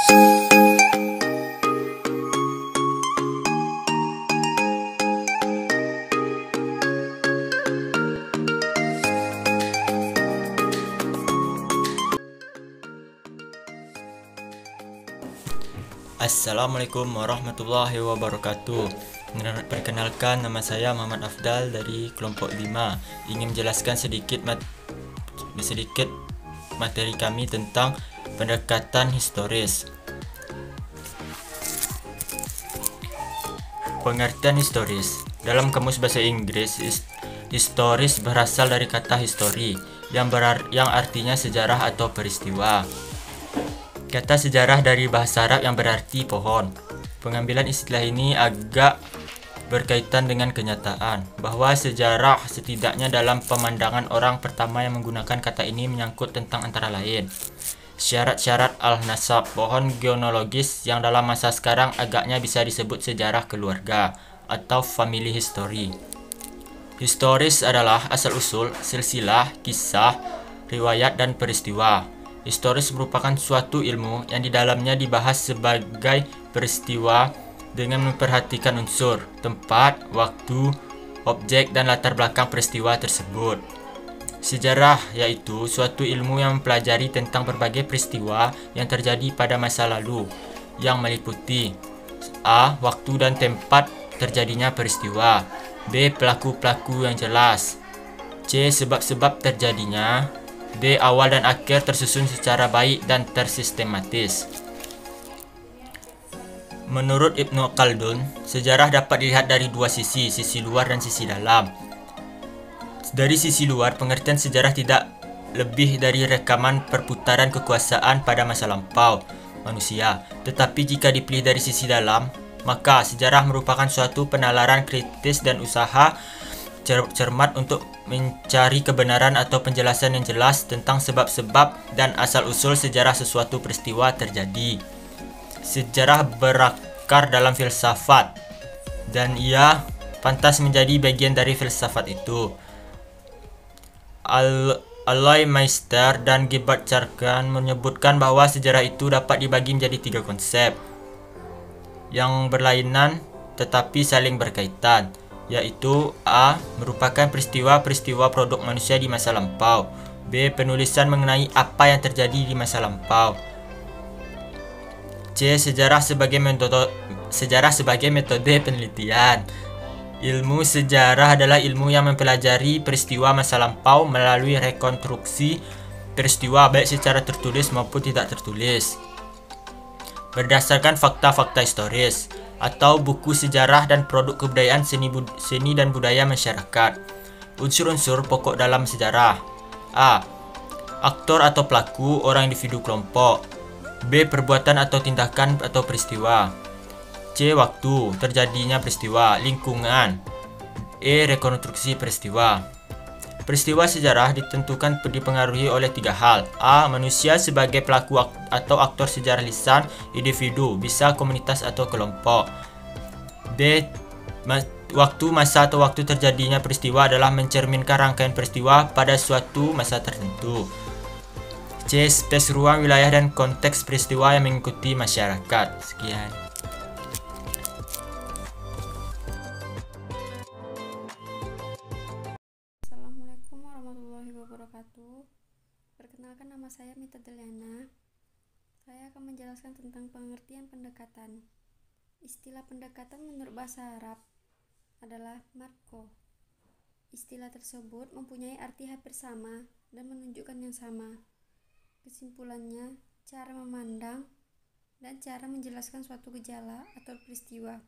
Assalamualaikum warahmatullahi wabarakatuh. Perkenalkan, nama saya Muhammad Afdal dari kelompok 5. Ingin menjelaskan sedikit materi kami tentang pendekatan historis. Pengertian historis. Dalam Kamus Bahasa Inggris, historis berasal dari kata history yang artinya sejarah atau peristiwa. Kata sejarah dari bahasa Arab yang berarti pohon. Pengambilan istilah ini agak berkaitan dengan kenyataan bahwa sejarah, setidaknya dalam pemandangan orang pertama yang menggunakan kata ini, menyangkut tentang antara lain syarat-syarat al-nasab, pohon genealogis yang dalam masa sekarang agaknya bisa disebut sejarah keluarga atau family history. Historis adalah asal-usul, silsilah, kisah, riwayat, dan peristiwa. Historis merupakan suatu ilmu yang di dalamnya dibahas sebagai peristiwa dengan memperhatikan unsur, tempat, waktu, objek, dan latar belakang peristiwa tersebut. Sejarah yaitu suatu ilmu yang mempelajari tentang berbagai peristiwa yang terjadi pada masa lalu, yang meliputi A. Waktu dan tempat terjadinya peristiwa, B. Pelaku-pelaku yang jelas, C. Sebab-sebab terjadinya, D. Awal dan akhir tersusun secara baik dan tersistematis. Menurut Ibnu Khaldun, sejarah dapat dilihat dari dua sisi luar dan sisi dalam. Dari sisi luar, pengertian sejarah tidak lebih dari rekaman perputaran kekuasaan pada masa lampau manusia. Tetapi jika dipilih dari sisi dalam, maka sejarah merupakan suatu penalaran kritis dan usaha cermat untuk mencari kebenaran atau penjelasan yang jelas tentang sebab-sebab dan asal-usul sejarah sesuatu peristiwa terjadi. Sejarah berakar dalam filsafat, dan ia pantas menjadi bagian dari filsafat itu. Aloy Meister dan Gebhard Charkan menyebutkan bahwa sejarah itu dapat dibagi menjadi 3 konsep yang berlainan tetapi saling berkaitan, yaitu A. Merupakan peristiwa-peristiwa produk manusia di masa lampau, B. Penulisan mengenai apa yang terjadi di masa lampau, C. Sejarah sebagai metode penelitian. Ilmu sejarah adalah ilmu yang mempelajari peristiwa masa lampau melalui rekonstruksi peristiwa baik secara tertulis maupun tidak tertulis berdasarkan fakta-fakta historis atau buku sejarah dan produk kebudayaan seni dan budaya masyarakat. Unsur-unsur pokok dalam sejarah: A. Aktor atau pelaku, orang, individu, kelompok. B. Perbuatan atau tindakan atau peristiwa. C. Waktu terjadinya peristiwa, lingkungan. E. Rekonstruksi peristiwa. Peristiwa sejarah dipengaruhi oleh 3 hal. A. Manusia sebagai pelaku atau aktor sejarah lisan, individu, bisa komunitas atau kelompok. B. Waktu, masa atau waktu terjadinya peristiwa adalah mencerminkan rangkaian peristiwa pada suatu masa tertentu. C. Space, ruang, wilayah, dan konteks peristiwa yang mengikuti masyarakat. Sekian. Perkenalkan, nama saya Mita Deliana. Saya akan menjelaskan tentang pengertian pendekatan. Istilah pendekatan menurut bahasa Arab adalah marko. Istilah tersebut mempunyai arti hampir sama dan menunjukkan yang sama. Kesimpulannya, cara memandang dan cara menjelaskan suatu gejala atau peristiwa.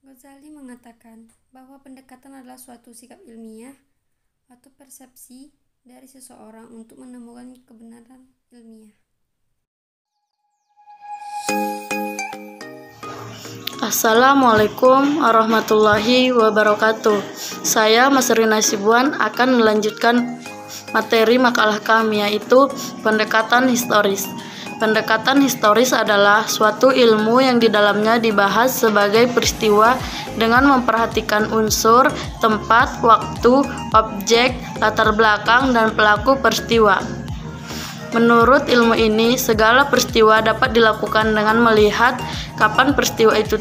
Ghazali mengatakan bahwa pendekatan adalah suatu sikap ilmiah atau persepsi dari seseorang untuk menemukan kebenaran ilmiah. Assalamualaikum warahmatullahi wabarakatuh. Saya Mas Rina Sibuan akan melanjutkan materi makalah kami, yaitu pendekatan historis. Pendekatan historis adalah suatu ilmu yang di dalamnya dibahas sebagai peristiwa dengan memperhatikan unsur, tempat, waktu, objek, latar belakang, dan pelaku peristiwa. Menurut ilmu ini, segala peristiwa dapat dilakukan dengan melihat kapan peristiwa itu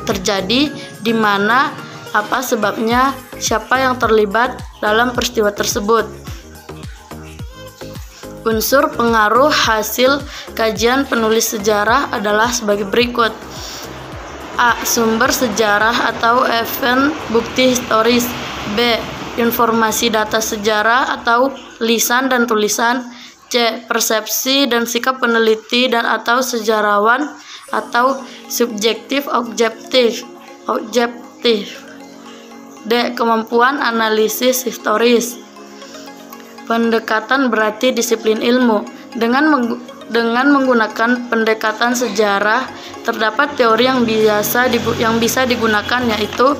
terjadi, di mana, apa sebabnya, siapa yang terlibat dalam peristiwa tersebut. Unsur pengaruh hasil kajian penulis sejarah adalah sebagai berikut. A. Sumber sejarah atau event bukti historis. B. Informasi data sejarah atau lisan dan tulisan. C. Persepsi dan sikap peneliti dan atau sejarawan atau subjektif objektif. D. Kemampuan analisis historis. Pendekatan berarti disiplin ilmu. Dengan menggunakan pendekatan sejarah, terdapat teori yang bisa digunakan, yaitu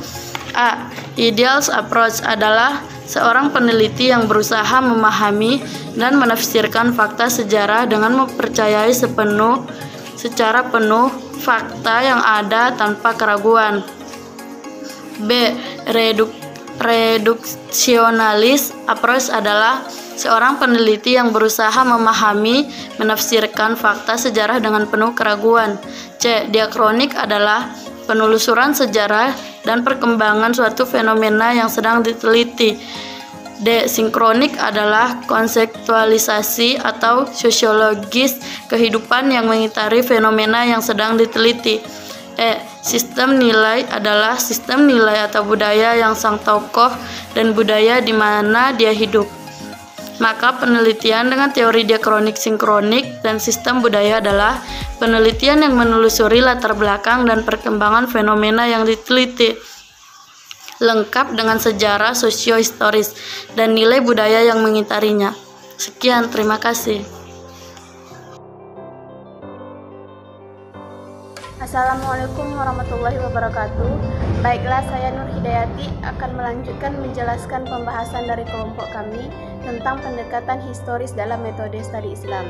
A. Ideals approach adalah seorang peneliti yang berusaha memahami dan menafsirkan fakta sejarah dengan mempercayai secara penuh fakta yang ada tanpa keraguan. B. Reduksionalis approach adalah seorang peneliti yang berusaha memahami, menafsirkan fakta sejarah dengan penuh keraguan. C. Diakronik adalah penelusuran sejarah dan perkembangan suatu fenomena yang sedang diteliti. D. Sinkronik adalah konseptualisasi atau sosiologis kehidupan yang mengitari fenomena yang sedang diteliti. E. Sistem nilai adalah sistem nilai atau budaya yang sang tokoh dan budaya di mana dia hidup. Maka penelitian dengan teori diakronik, sinkronik, dan sistem budaya adalah penelitian yang menelusuri latar belakang dan perkembangan fenomena yang diteliti, lengkap dengan sejarah sosio-historis dan nilai budaya yang mengitarinya. Sekian, terima kasih. Assalamualaikum warahmatullahi wabarakatuh. Baiklah, saya Nur Hidayati akan melanjutkan menjelaskan pembahasan dari kelompok kami tentang pendekatan historis dalam metode studi Islam.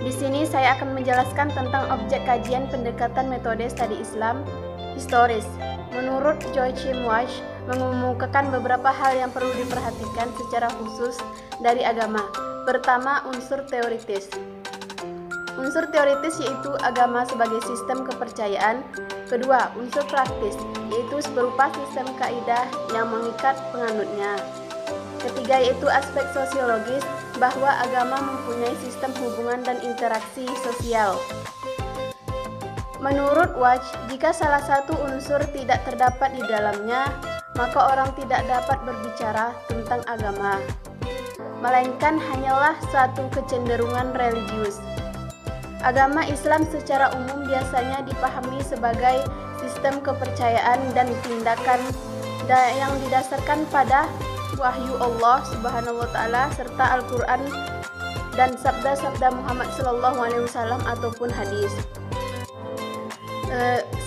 Di sini saya akan menjelaskan tentang objek kajian pendekatan metode studi Islam historis. Menurut Joachim Weiss, mengemukakan beberapa hal yang perlu diperhatikan secara khusus dari agama. Pertama, unsur teoritis. Unsur teoritis yaitu agama sebagai sistem kepercayaan. Kedua, unsur praktis, yaitu berupa sistem kaidah yang mengikat penganutnya. Ketiga, yaitu aspek sosiologis, bahwa agama mempunyai sistem hubungan dan interaksi sosial. Menurut Weiss, jika salah satu unsur tidak terdapat di dalamnya, maka orang tidak dapat berbicara tentang agama, melainkan hanyalah suatu kecenderungan religius. Agama Islam secara umum biasanya dipahami sebagai sistem kepercayaan dan tindakan yang didasarkan pada wahyu Allah Subhanahu wa taala serta Al-Qur'an dan sabda-sabda Muhammad sallallahu alaihi wasallam ataupun hadis.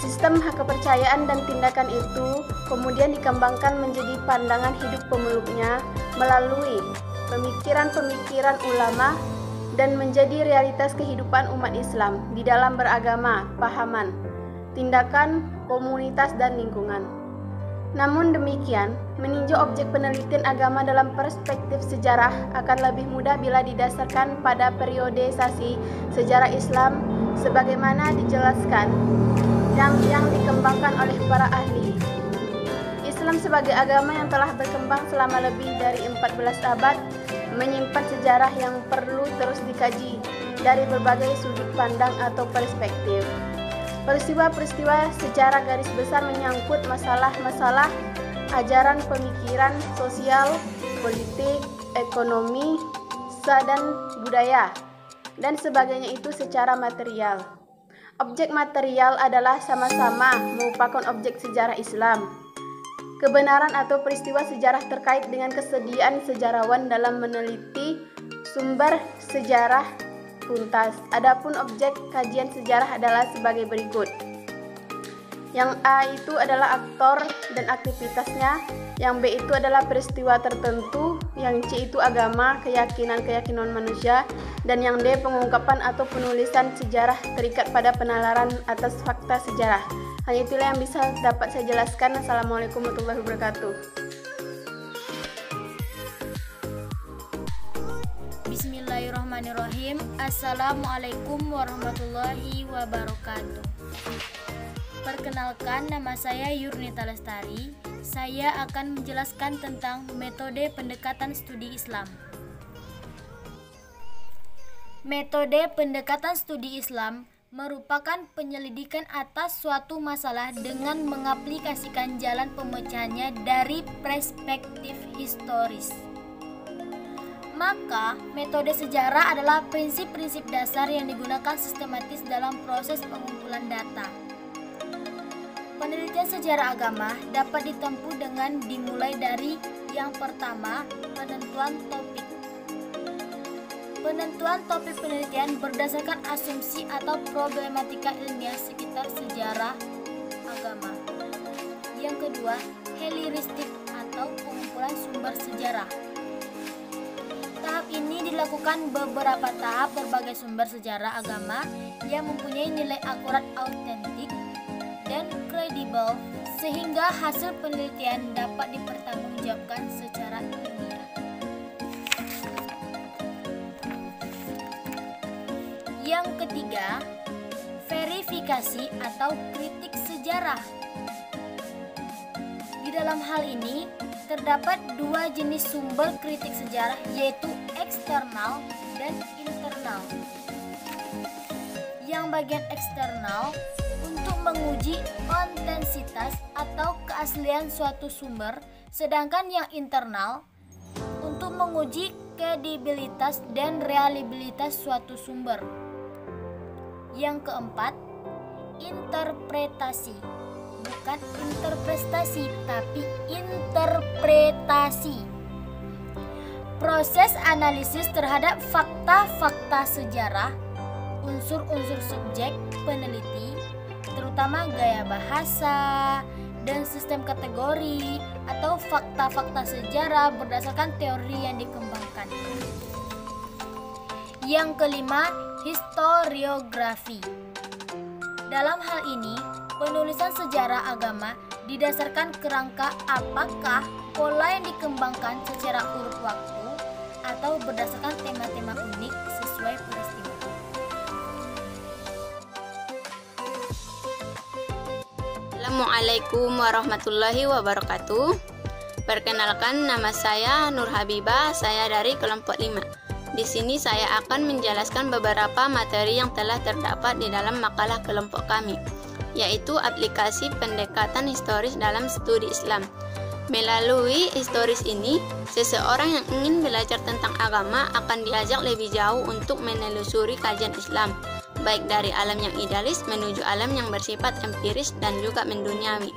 Sistem kepercayaan dan tindakan itu kemudian dikembangkan menjadi pandangan hidup pemeluknya melalui pemikiran-pemikiran ulama dan menjadi realitas kehidupan umat Islam di dalam beragama, pahaman, tindakan, komunitas, dan lingkungan. Namun demikian, meninjau objek penelitian agama dalam perspektif sejarah akan lebih mudah bila didasarkan pada periodisasi sejarah Islam sebagaimana dijelaskan yang dikembangkan oleh para ahli. Islam sebagai agama yang telah berkembang selama lebih dari 14 abad menyimpan sejarah yang perlu terus dikaji dari berbagai sudut pandang atau perspektif. Peristiwa-peristiwa sejarah garis besar menyangkut masalah-masalah ajaran, pemikiran, sosial, politik, ekonomi, dan budaya, dan sebagainya itu secara material. Objek material adalah sama-sama merupakan objek sejarah Islam. Kebenaran atau peristiwa sejarah terkait dengan kesediaan sejarawan dalam meneliti sumber sejarah tuntas. Adapun objek kajian sejarah adalah sebagai berikut. Yang A itu adalah aktor dan aktivitasnya, yang B itu adalah peristiwa tertentu, yang C itu agama, keyakinan manusia, dan yang D pengungkapan atau penulisan sejarah terikat pada penalaran atas fakta sejarah. Hanya itulah yang bisa dapat saya jelaskan. Assalamualaikum warahmatullahi wabarakatuh. Bismillahirrahmanirrahim. Assalamualaikum warahmatullahi wabarakatuh. Perkenalkan, nama saya Yurnita Lestari. Saya akan menjelaskan tentang metode pendekatan studi Islam. Metode pendekatan studi Islam merupakan penyelidikan atas suatu masalah dengan mengaplikasikan jalan pemecahannya dari perspektif historis. Maka, metode sejarah adalah prinsip-prinsip dasar yang digunakan sistematis dalam proses pengumpulan data. Penelitian sejarah agama dapat ditempuh dengan dimulai dari yang pertama, penentuan topik. Penentuan topik penelitian berdasarkan asumsi atau problematika ilmiah sekitar sejarah agama. Yang kedua, heuristik atau pengumpulan sumber sejarah. Tahap ini dilakukan beberapa tahap berbagai sumber sejarah agama yang mempunyai nilai akurat, autentik, dan kredibel sehingga hasil penelitian dapat dipertanggungjawabkan secara ilmiah. Yang ketiga, verifikasi atau kritik sejarah. Di dalam hal ini terdapat dua jenis sumber kritik sejarah, yaitu eksternal dan internal. Yang bagian eksternal untuk menguji autentisitas atau keaslian suatu sumber, sedangkan yang internal untuk menguji kredibilitas dan reliabilitas suatu sumber. Yang keempat, interpretasi. Bukan interpretasi, tapi interpretasi. Proses analisis terhadap fakta-fakta sejarah, unsur-unsur subjek peneliti, terutama gaya bahasa dan sistem kategori atau fakta-fakta sejarah berdasarkan teori yang dikembangkan. Yang kelima, historiografi. Dalam hal ini, penulisan sejarah agama didasarkan kerangka apakah pola yang dikembangkan secara urut waktu atau berdasarkan tema-tema unik sesuai peristiwa. Assalamualaikum warahmatullahi wabarakatuh. Perkenalkan, nama saya Nur Habibah, saya dari kelompok 5. Di sini saya akan menjelaskan beberapa materi yang telah terdapat di dalam makalah kelompok kami, yaitu aplikasi pendekatan historis dalam studi Islam. Melalui historis ini, seseorang yang ingin belajar tentang agama akan diajak lebih jauh untuk menelusuri kajian Islam, baik dari alam yang idealis menuju alam yang bersifat empiris dan juga menduniawi.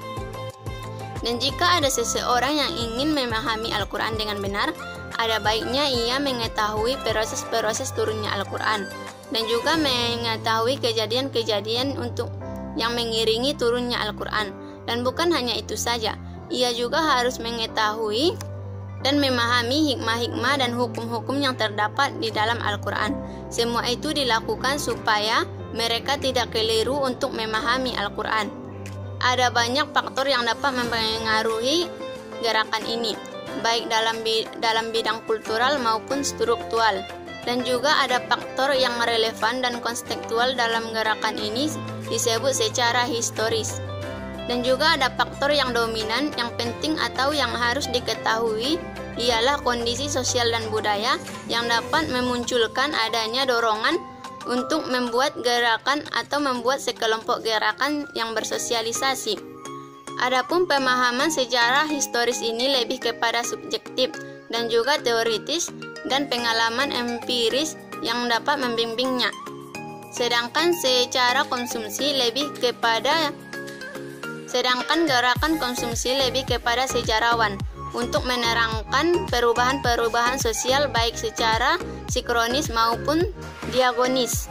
Dan jika ada seseorang yang ingin memahami Al-Quran dengan benar, ada baiknya ia mengetahui proses-proses turunnya Al-Quran dan juga mengetahui kejadian-kejadian untuk yang mengiringi turunnya Al-Quran. Dan bukan hanya itu saja, ia juga harus mengetahui dan memahami hikmah-hikmah dan hukum-hukum yang terdapat di dalam Al-Quran. Semua itu dilakukan supaya mereka tidak keliru untuk memahami Al-Quran. Ada banyak faktor yang dapat mempengaruhi gerakan ini, baik dalam bidang kultural maupun struktural. Dan juga ada faktor yang relevan dan kontekstual dalam gerakan ini disebut secara historis. Dan juga ada faktor yang dominan, yang penting atau yang harus diketahui ialah kondisi sosial dan budaya yang dapat memunculkan adanya dorongan untuk membuat gerakan atau membuat sekelompok gerakan yang bersosialisasi. Adapun pemahaman sejarah historis ini lebih kepada subjektif dan juga teoritis dan pengalaman empiris yang dapat membimbingnya. Sedangkan gerakan konsumsi lebih kepada sejarawan untuk menerangkan perubahan-perubahan sosial baik secara sinkronis maupun diagonis.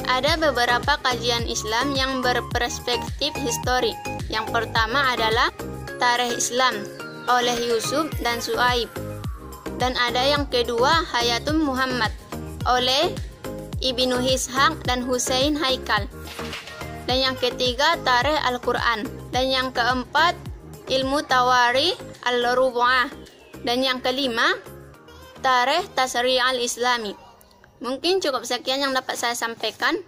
Ada beberapa kajian Islam yang berperspektif histori. Yang pertama adalah Tarikh Islam oleh Yusuf dan Su'aib. Dan ada yang kedua, Hayatun Muhammad oleh Ibnu Ishaq dan Husain Haikal. Dan yang ketiga, Tarikh Al-Quran. Dan yang keempat, Ilmu Tawarikh Al-Rubu'ah. Dan yang kelima, Tarikh Tasri' Al-Islami. Mungkin cukup sekian yang dapat saya sampaikan.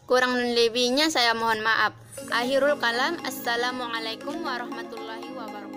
Kurang dan lebihnya saya mohon maaf. Akhirul kalam. Assalamualaikum warahmatullahi wabarakatuh.